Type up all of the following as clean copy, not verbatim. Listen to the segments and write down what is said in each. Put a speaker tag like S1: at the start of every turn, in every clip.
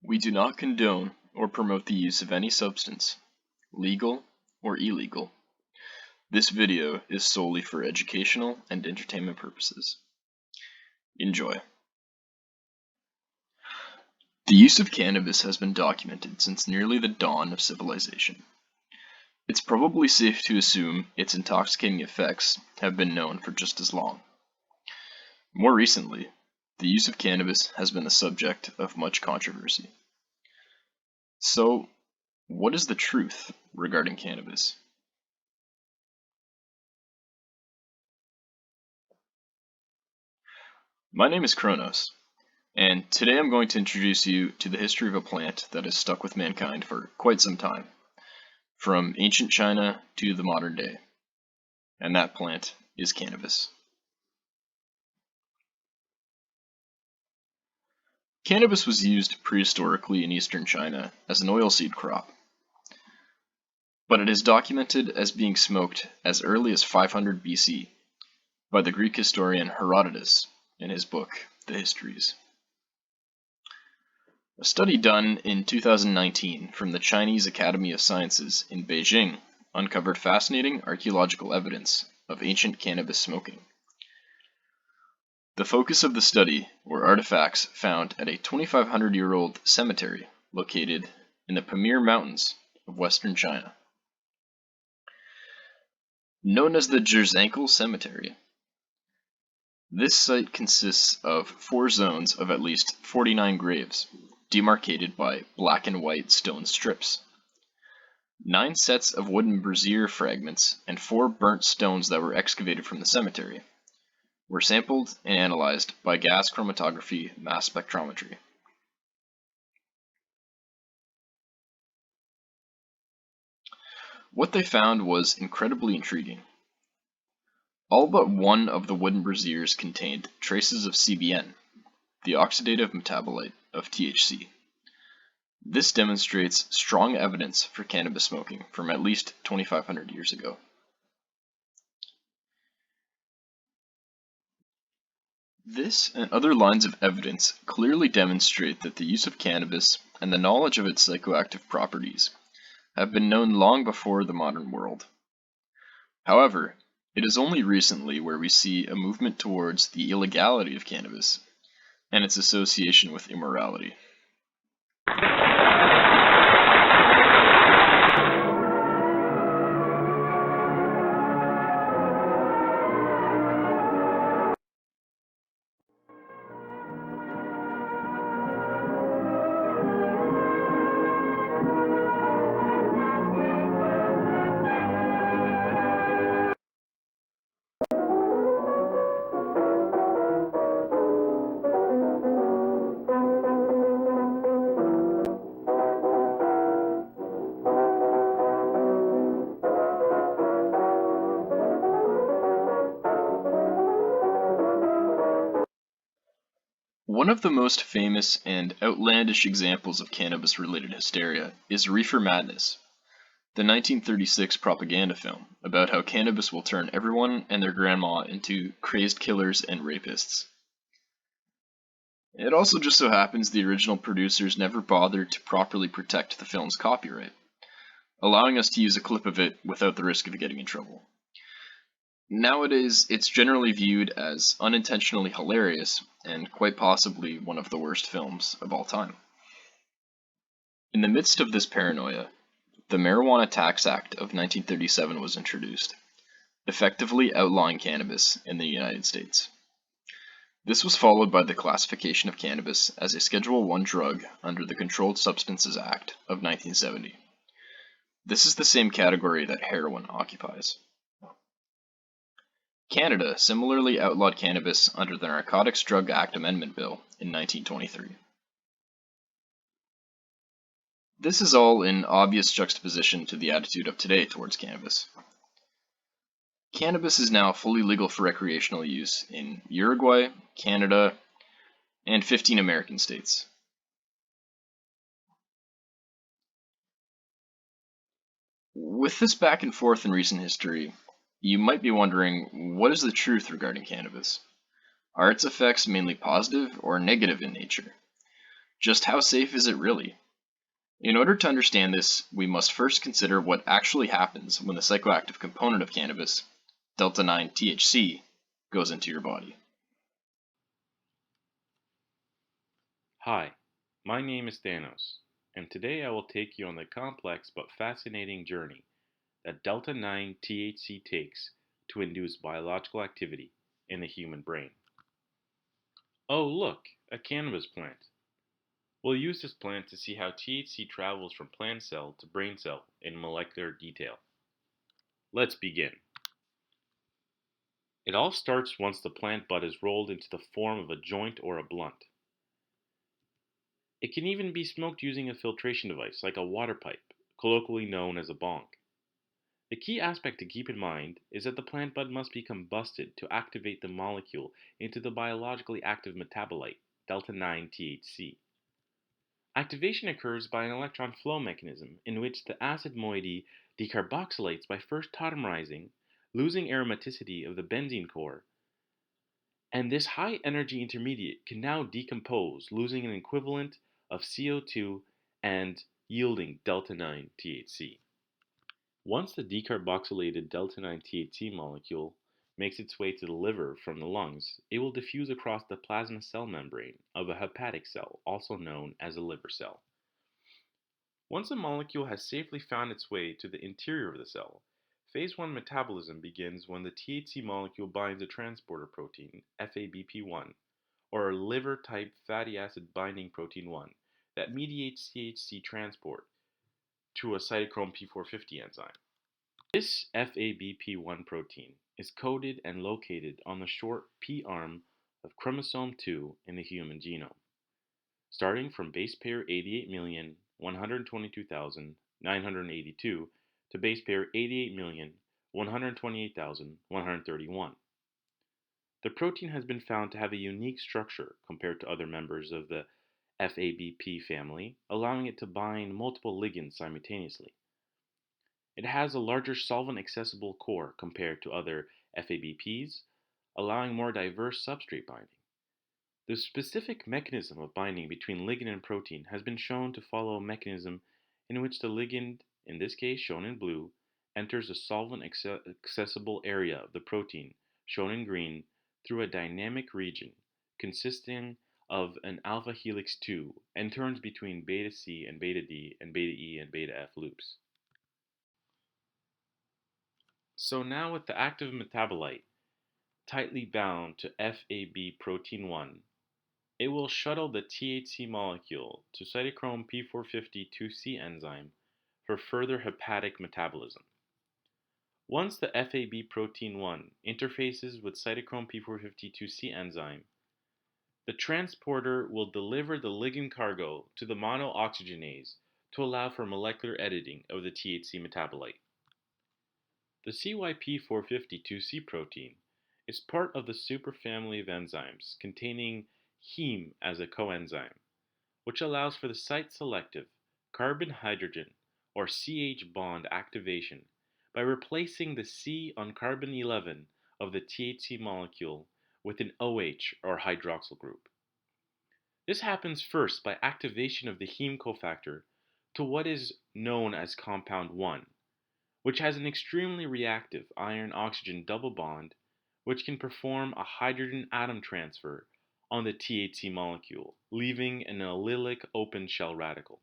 S1: We do not condone or promote the use of any substance, legal or illegal. This video is solely for educational and entertainment purposes. Enjoy. The use of cannabis has been documented since nearly the dawn of civilization. It's probably safe to assume its intoxicating effects have been known for just as long. More recently, the use of cannabis has been the subject of much controversy. So, what is the truth regarding cannabis? My name is Cronos, and today I'm going to introduce you to the history of a plant that has stuck with mankind for quite some time, from ancient China to the modern day, and that plant is cannabis. Cannabis was used prehistorically in eastern China as an oilseed crop, but it is documented as being smoked as early as 500 BC by the Greek historian Herodotus in his book, The Histories. A study done in 2019 from the Chinese Academy of Sciences in Beijing uncovered fascinating archaeological evidence of ancient cannabis smoking. The focus of the study were artifacts found at a 2,500-year-old cemetery located in the Pamirs Mountains of western China. Known as the Jiang Cemetery, this site consists of 4 zones of at least 49 graves, demarcated by black and white stone strips. 9 sets of wooden brazier fragments and 4 burnt stones that were excavated from the cemetery were sampled and analyzed by gas chromatography mass spectrometry. What they found was incredibly intriguing. All but one of the wooden braziers contained traces of CBN, the oxidative metabolite of THC. This demonstrates strong evidence for cannabis smoking from at least 2,500 years ago. This and other lines of evidence clearly demonstrate that the use of cannabis and the knowledge of its psychoactive properties have been known long before the modern world. However, it is only recently where we see a movement towards the illegality of cannabis and its association with immorality. One of the most famous and outlandish examples of cannabis-related hysteria is Reefer Madness, the 1936 propaganda film about how cannabis will turn everyone and their grandma into crazed killers and rapists. It also just so happens the original producers never bothered to properly protect the film's copyright, allowing us to use a clip of it without the risk of getting in trouble. Nowadays, it's generally viewed as unintentionally hilarious and quite possibly one of the worst films of all time. In the midst of this paranoia, the Marijuana Tax Act of 1937 was introduced, effectively outlawing cannabis in the United States. This was followed by the classification of cannabis as a Schedule I drug under the Controlled Substances Act of 1970. This is the same category that heroin occupies. Canada similarly outlawed cannabis under the Narcotics Drug Act Amendment Bill in 1923. This is all in obvious juxtaposition to the attitude of today towards cannabis. Cannabis is now fully legal for recreational use in Uruguay, Canada, and 15 American states. With this back and forth in recent history, you might be wondering, what is the truth regarding cannabis? Are its effects mainly positive or negative in nature? Just how safe is it really? In order to understand this, we must first consider what actually happens when the psychoactive component of cannabis, delta 9 THC, goes into your body.
S2: Hi, my name is Thanos, and today I will take you on the complex but fascinating journey that delta 9 THC takes to induce biological activity in the human brain. Oh, look, a cannabis plant. We'll use this plant to see how THC travels from plant cell to brain cell in molecular detail. Let's begin. It all starts once the plant bud is rolled into the form of a joint or a blunt. It can even be smoked using a filtration device like a water pipe, colloquially known as a bong. The key aspect to keep in mind is that the plant bud must be combusted to activate the molecule into the biologically active metabolite, delta 9 THC. Activation occurs by an electron flow mechanism in which the acid moiety decarboxylates by first tautomerizing, losing aromaticity of the benzene core, and this high energy intermediate can now decompose, losing an equivalent of CO2 and yielding delta 9 THC. Once the decarboxylated delta 9 THC molecule makes its way to the liver from the lungs, it will diffuse across the plasma cell membrane of a hepatic cell, also known as a liver cell. Once a molecule has safely found its way to the interior of the cell, phase 1 metabolism begins when the THC molecule binds a transporter protein, FABP1, or a liver-type fatty acid binding protein 1, that mediates THC transport to a cytochrome P450 enzyme. This FABP1 protein is coded and located on the short P arm of chromosome 2 in the human genome, starting from base pair 88,122,982 to base pair 88,128,131. The protein has been found to have a unique structure compared to other members of the FABP family, allowing it to bind multiple ligands simultaneously. It has a larger solvent-accessible core compared to other FABPs, allowing more diverse substrate binding. The specific mechanism of binding between ligand and protein has been shown to follow a mechanism in which the ligand, in this case shown in blue, enters the solvent-accessible area of the protein, shown in green, through a dynamic region consisting of an alpha helix 2 and turns between beta C and beta D and beta E and beta F loops. So now with the active metabolite tightly bound to FAB protein 1, it will shuttle the THC molecule to cytochrome P450 2C enzyme for further hepatic metabolism. Once the FAB protein 1 interfaces with cytochrome P450 2C enzyme, the transporter will deliver the ligand cargo to the monooxygenase to allow for molecular editing of the THC metabolite. The CYP450-2C protein is part of the superfamily of enzymes containing heme as a coenzyme, which allows for the site-selective carbon-hydrogen or CH bond activation by replacing the C on carbon 11 of the THC molecule with an OH or hydroxyl group. This happens first by activation of the heme cofactor to what is known as compound 1, which has an extremely reactive iron-oxygen double bond which can perform a hydrogen atom transfer on the THC molecule, leaving an allylic open shell radical.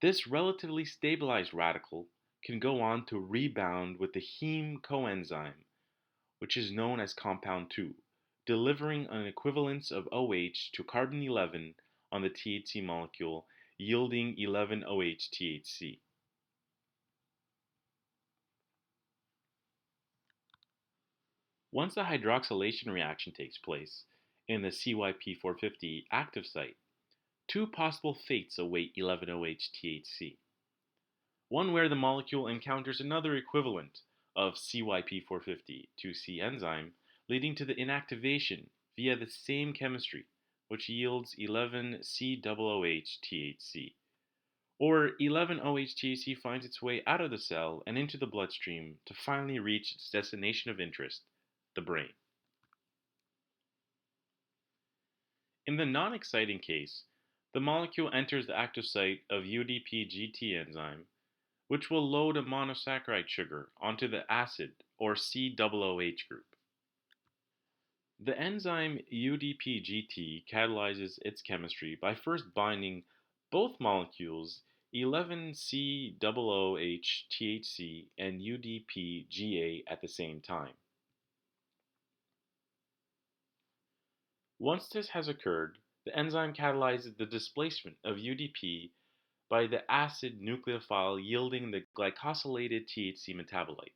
S2: This relatively stabilized radical can go on to rebound with the heme coenzyme, which is known as compound 2, delivering an equivalence of OH to carbon 11 on the THC molecule, yielding 11-OH-THC. Once a hydroxylation reaction takes place in the CYP450 active site, two possible fates await 11-OH-THC. One where the molecule encounters another equivalent of CYP450-2C enzyme, leading to the inactivation via the same chemistry, which yields 11-COOH-THC. Or 11-OH-THC finds its way out of the cell and into the bloodstream to finally reach its destination of interest, the brain. In the non-exciting case, the molecule enters the active site of UDP-GT enzyme, which will load a monosaccharide sugar onto the acid or COOH group. The enzyme UDP-GT catalyzes its chemistry by first binding both molecules 11-COOH THC and UDP-GA at the same time. Once this has occurred, the enzyme catalyzes the displacement of UDP by the acid nucleophile yielding the glycosylated THC metabolite.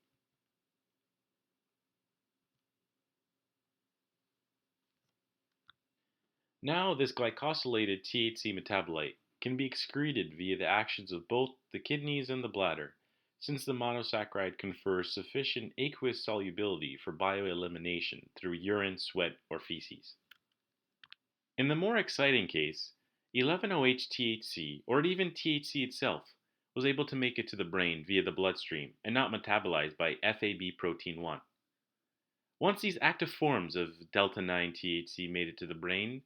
S2: Now this glycosylated THC metabolite can be excreted via the actions of both the kidneys and the bladder, since the monosaccharide confers sufficient aqueous solubility for bioelimination through urine, sweat, or feces. In the more exciting case, 11-OH-THC, or even THC itself, was able to make it to the brain via the bloodstream and not metabolized by FAB protein 1. Once these active forms of delta-9 THC made it to the brain,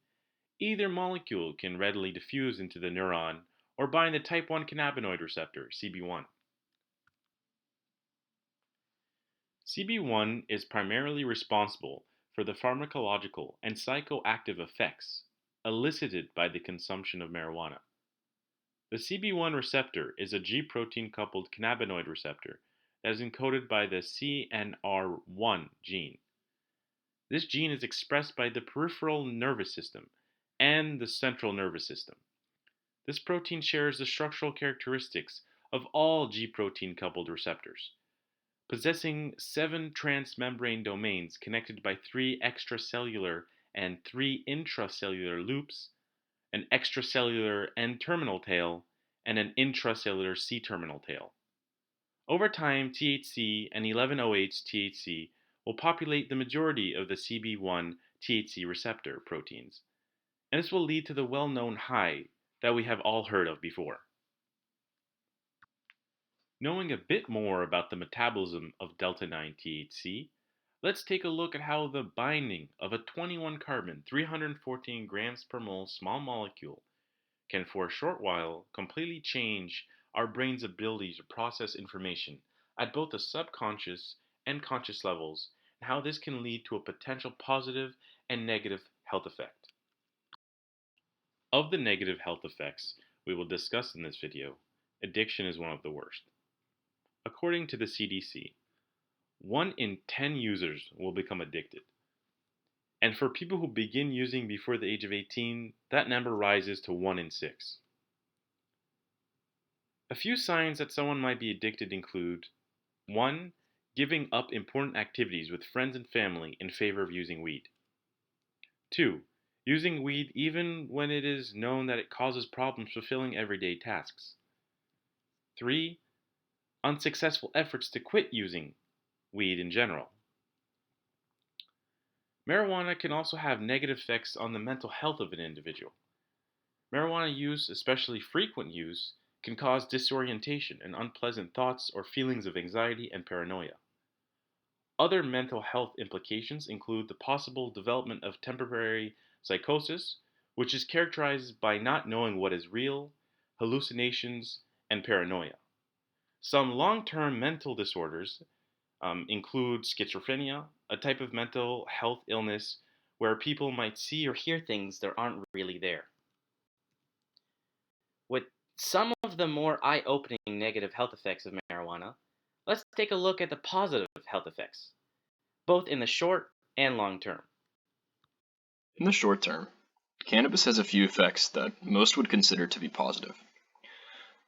S2: either molecule can readily diffuse into the neuron or bind the type 1 cannabinoid receptor, CB1. CB1 is primarily responsible for the pharmacological and psychoactive effects elicited by the consumption of marijuana. The CB1 receptor is a G protein coupled cannabinoid receptor that is encoded by the CNR1 gene. This gene is expressed by the peripheral nervous system and the central nervous system. This protein shares the structural characteristics of all G protein coupled receptors, possessing 7 transmembrane domains connected by 3 extracellular and 3 intracellular loops, an extracellular N-terminal tail, and an intracellular C-terminal tail. Over time, THC and 11-OH-THC will populate the majority of the CB1 THC receptor proteins, and this will lead to the well-known high that we have all heard of before. Knowing a bit more about the metabolism of delta-9 THC, let's take a look at how the binding of a 21 carbon, 314 grams per mole small molecule can for a short while completely change our brain's ability to process information at both the subconscious and conscious levels, and how this can lead to a potential positive and negative health effect. Of the negative health effects we will discuss in this video, addiction is one of the worst. According to the CDC, 1 in 10 users will become addicted. And for people who begin using before the age of 18, that number rises to 1 in 6. A few signs that someone might be addicted include 1. Giving up important activities with friends and family in favor of using weed. 2. Using weed even when it is known that it causes problems fulfilling everyday tasks. 3. Unsuccessful efforts to quit using weed in general. Marijuana can also have negative effects on the mental health of an individual. Marijuana use, especially frequent use, can cause disorientation and unpleasant thoughts or feelings of anxiety and paranoia. Other mental health implications include the possible development of temporary psychosis, which is characterized by not knowing what is real, hallucinations, and paranoia. Some long-term mental disorders include schizophrenia, a type of mental health illness where people might see or hear things that aren't really there. With some of the more eye-opening negative health effects of marijuana, let's take a look at the positive health effects, both in the short and long term.
S1: In the short term, cannabis has a few effects that most would consider to be positive.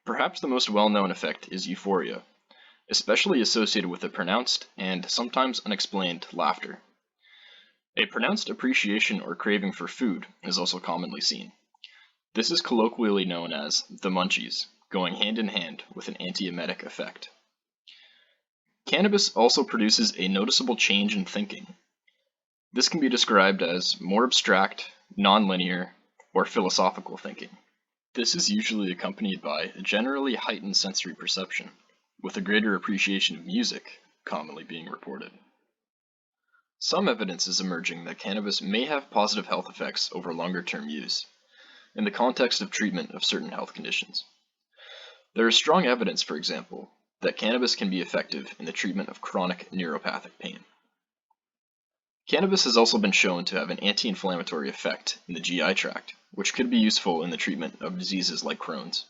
S1: Perhaps the most well-known effect is euphoria, especially associated with a pronounced and sometimes unexplained laughter. A pronounced appreciation or craving for food is also commonly seen. This is colloquially known as the munchies, going hand in hand with an antiemetic effect. Cannabis also produces a noticeable change in thinking. This can be described as more abstract, nonlinear, or philosophical thinking. This is usually accompanied by a generally heightened sensory perception, with a greater appreciation of music commonly being reported. Some evidence is emerging that cannabis may have positive health effects over longer-term use, in the context of treatment of certain health conditions. There is strong evidence, for example, that cannabis can be effective in the treatment of chronic neuropathic pain. Cannabis has also been shown to have an anti-inflammatory effect in the GI tract, which could be useful in the treatment of diseases like Crohn's.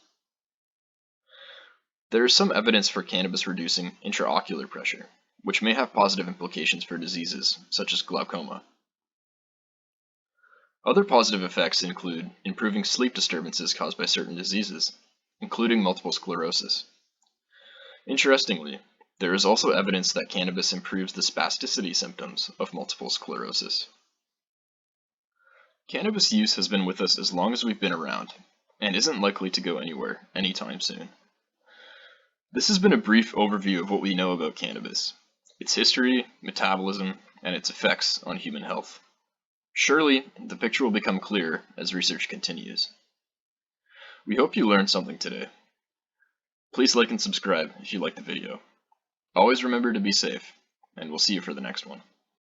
S1: There is some evidence for cannabis reducing intraocular pressure, which may have positive implications for diseases such as glaucoma. Other positive effects include improving sleep disturbances caused by certain diseases, including multiple sclerosis. Interestingly, there is also evidence that cannabis improves the spasticity symptoms of multiple sclerosis. Cannabis use has been with us as long as we've been around, and isn't likely to go anywhere anytime soon. This has been a brief overview of what we know about cannabis, its history, metabolism, and its effects on human health. Surely, the picture will become clearer as research continues. We hope you learned something today. Please like and subscribe if you liked the video. Always remember to be safe, and we'll see you for the next one.